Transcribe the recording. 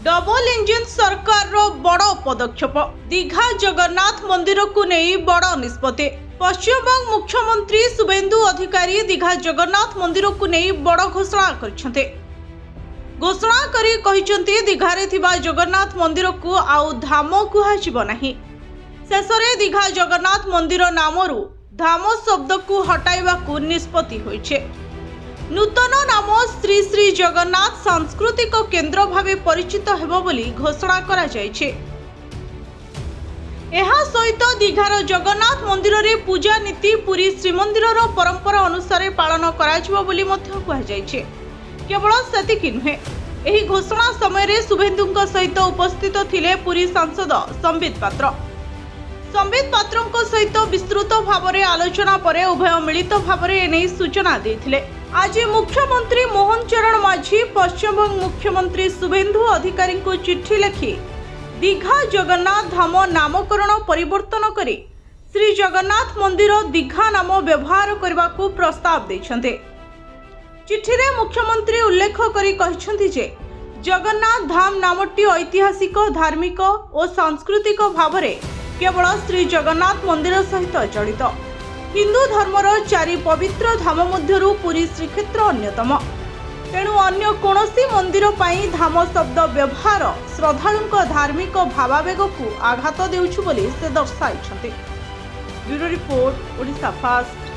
Double engine सरकार रो बड़ पदक्षेप दीघा जगन्नाथ मंदिर को नहीं बड़ निष्पत्ति। पश्चिमबंग मुख्यमंत्री शुभेन्दु अधिकारी दीघा जगन्नाथ मंदिर को नहीं बड़ घोषणा करछन्ते। घोषणा करी कहिसंते दीघारे थिबा जगन्नाथ मंदिर को आउ धाम कुहाजिबो नाही। शेषरे दीघा जगन्नाथ मंदिर नामरू धाम शब्द को हटाइबाकू निष्पत्ति होइछे। नूतन नाम श्री श्री जगन्नाथ सांस्कृतिक केन्द्र भावे परिचित हेबो बोली घोषणा करा जायछे। एहा सहित दीघार जगन्नाथ मंदिर रे पूजा नीति पुरी श्रीमंदिर परंपरा अनुसार पालन कराजिबो बोली मध्य कहा जायछे। केवल सेतिकी नुहे, एही घोषणा समय रे शुभेन्दुଙ୍କ सहित उपस्थित थिले पुरी सांसद संबित पात्र। संबित पात्रଙ୍କ सहित विस्तृत भावरे आलोचना परे उभय मिलित भावरे एने सूचना देथिले। आज मुख्यमंत्री मोहन चरण माझी पश्चिमबंग मुख्यमंत्री शुभेन्दु अधिकारी को चिट्ठी लिखि दीघा जगन्नाथ धाम नामकरण परिवर्तन करी श्री जगन्नाथ मंदिर दीघा नाम व्यवहार करने को प्रस्ताव देछन्ते। चिट्ठी रे मुख्यमंत्री उल्लेख करी कहिसंती जे जगन्नाथ धाम नामटी ऐतिहासिक धार्मिक और सांस्कृतिक भावरे केवल श्री जगन्नाथ मंदिर सहित जड़ित। हिंदू धर्मर 4 पवित्र धाम मध्यरु पुरी श्रीक्षेत्र अन्यतम। तेणु अन्य कोनोसी मंदिर पाई धाम शब्द व्यवहार श्रद्धालुंक धार्मिक भावावेग को आघात देउछु बोली से दर्शाइछन्ते। Bureau report, Odisha fast.